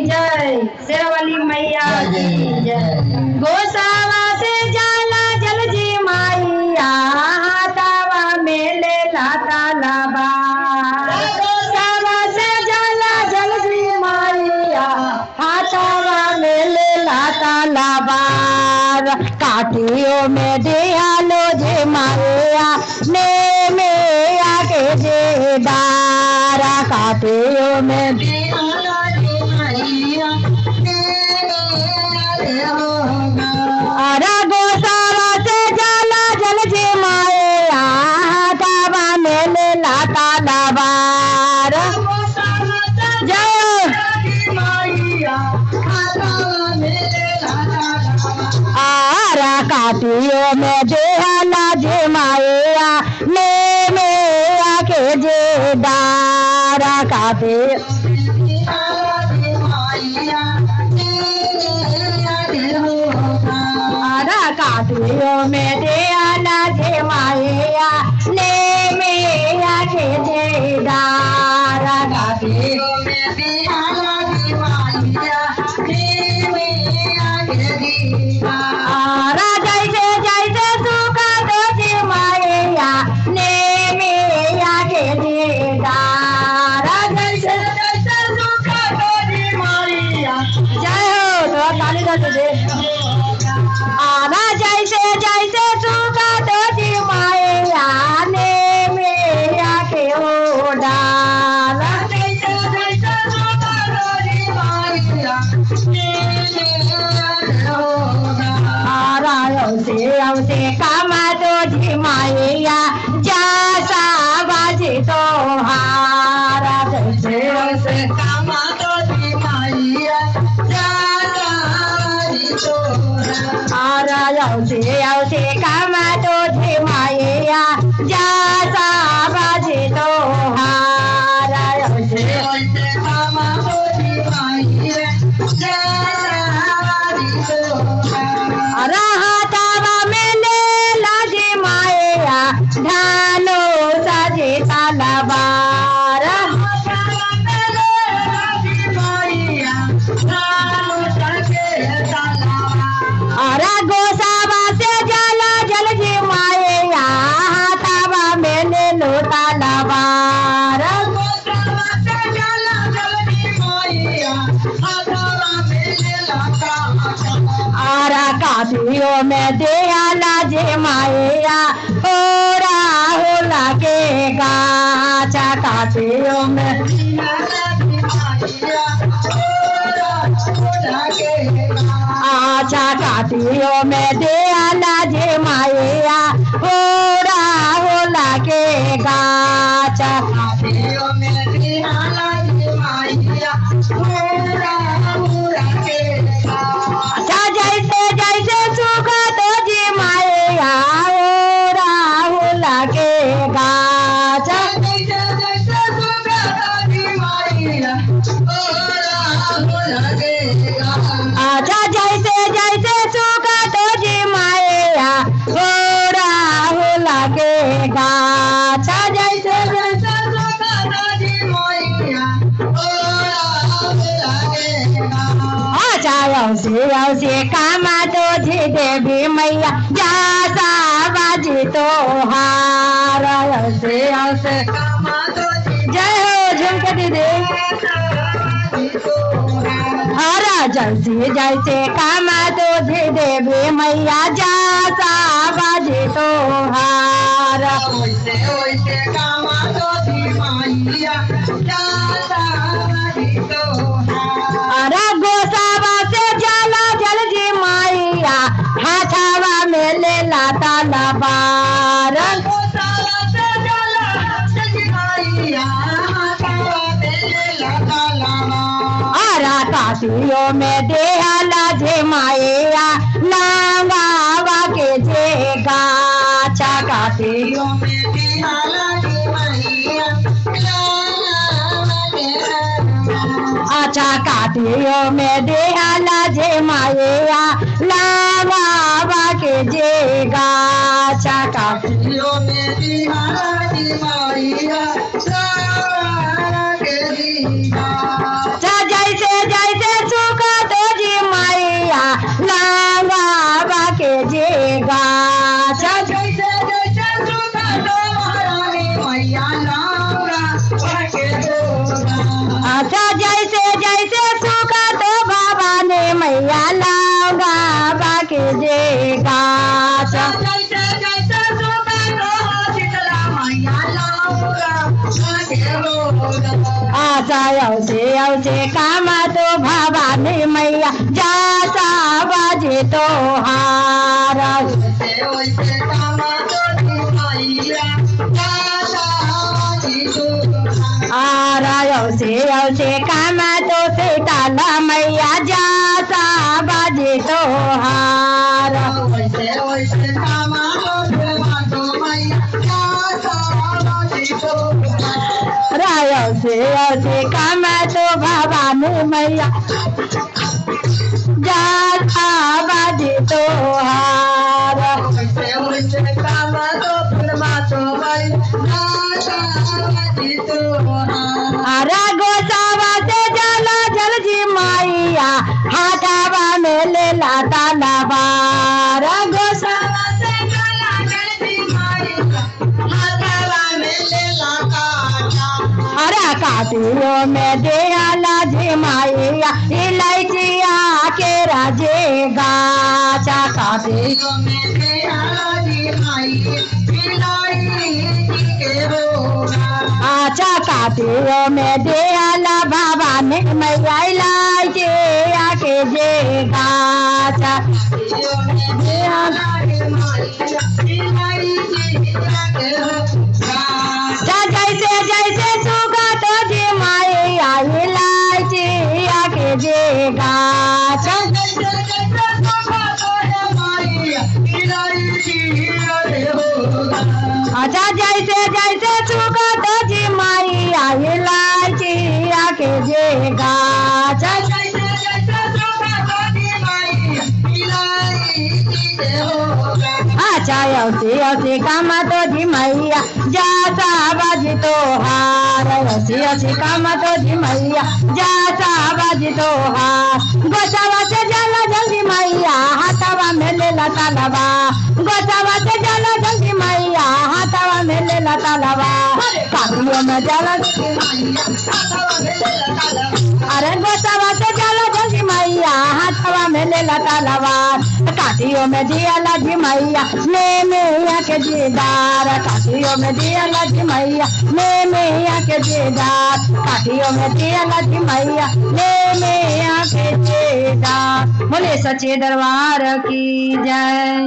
जय, शेरावाली मैया की जय। गोसावा से जाला जल जी मैया, हाथावा में ले लाता लाबा। गोसावा से जाला जल जी मैया, हाथावा में ले लाता लाबा। काटियों में दियालो जे माया, ने में आके जे दारा। काटियों में दियालो जे माया, ने में आके होगा। अरे गोसावा से जाला जल जे माया, हाथावा में ले लाता लाबार। जय माया, हाथावा में ले लाता लाबार। आरा काटियों में देहला जे माया, ने में आके जे दारा। काटे आरा काटियों में देहला जे माया, ने में आके जे दारा। काटियों में देहला जे माया, ने में आके जे दारा। जैसे जैसे सुखा तो जी माया, ने में आके जे दारा। जैसे जैसे सुखा तो जी माया, जय हो तो ताली दे दे। आरा जैसे जैसे सुखा तो जी माया, ने में आके हो डाला। जैसे जैसे सुखा तो जी माया, ने में आके हो डाला। औसे कामा तो जी माया, जैसा बाजी तो हारा। जैसे औसे कामा तो जी माया, जैसा बाजी तो हारा। औसे कामा तो जी माया, जैसा बाजी तो हारा। औसे कामा तो जी माया, जैसा बाजी तो हारा। ढालो साजे तालाबार। अरे गोसावा से जाला जल जी माया, हाथावा में ले लो तालाबार। आरा काटियों में देहला जे माया, होरा होला के गाचा। काटियों में आचा। काटियों में देहला जे माया, होरा होला के गाचा। काटियों में देहला जे माया, होरा होला के गाचा। जैसे जैसे सुखा तो जी माया, होरा होला के गाचा। जैसे जैसे सुखा तो जी माया, होरा होला के गाचा। आजा जैसे जैसे सुखा तो जी माया, होरा होला के गाचा। जैसे जैसे सुखा तो जी माया, होरा होला के गाचा। औसे कामा तो जी देवी मैया, जैसा बाजी तो हारा। औसे कामा तो जय हो झुमके दीदी। हरा जैसे जैसे कामा तो जी देवी मैया, जैसा बाजी तो हारा। वैसे वैसे कामा तो जी मैया, जैसा बाजी तो हारा। अरे गोसावा से जाला जल जी माया, हाथावा में ले लाता लाबार। गोसावा से जाला जल जी माया, हाथावा में ले लाता लाबार। आरा काटियों में देहला जे माया, नांगावा के जे गाचा। काटियों में देहला जे माया, नांगावा के आचा। काटियों में देहला जे माया, लावा के जे गाचा। काटियों में देहला जे माया, लावा के जे गाचा। जैसे जैसे तो भवानी मैया जाता बाजे तो हार औसे काम तो सीताला मैया जाता बाजे तो हार औसे काम तो भवानी मैया जाता बाजे तो हार गोसावा से जाला जल जी मैया हाथावा में ले लाता लबार गोसावा से जाला जल जी मैया हाथावा में ले लाता अरे काटियों में देला जी मैया इलायचिया के राजे गाचा काटियों में देला जी मैया आचा काटियों में देला भवानी मैया इलायची आके जे गाचा जैसे जैसे सुगा तो जी मैया इलायची आके जे गाचा अच्छा जैसे जैसे सुगा तो जी मैया इलायची आके जे गाचा अच्छा औसी काम तो जी मैया जाता बाजी तो हार औसी काम तो जी मैया जाता बाजी तो हार गोसावा से जाला जल्दी मैया हाथावा में ले लाता लबा गोसावा से जाला जल्दी मैया हाथावा में ले लाता लबा काटियों में जाला अरे गोसावा से जाला जल्दी मैया हाथावा में ले लाता लबा काटियों में दिया लजी मैया मैया के दीदार काटियों में दिया लजी मैया मैया के दीदार काटियों में दिया लजी मैया मैया के दीदार बोले सच्चे दरबार की जय।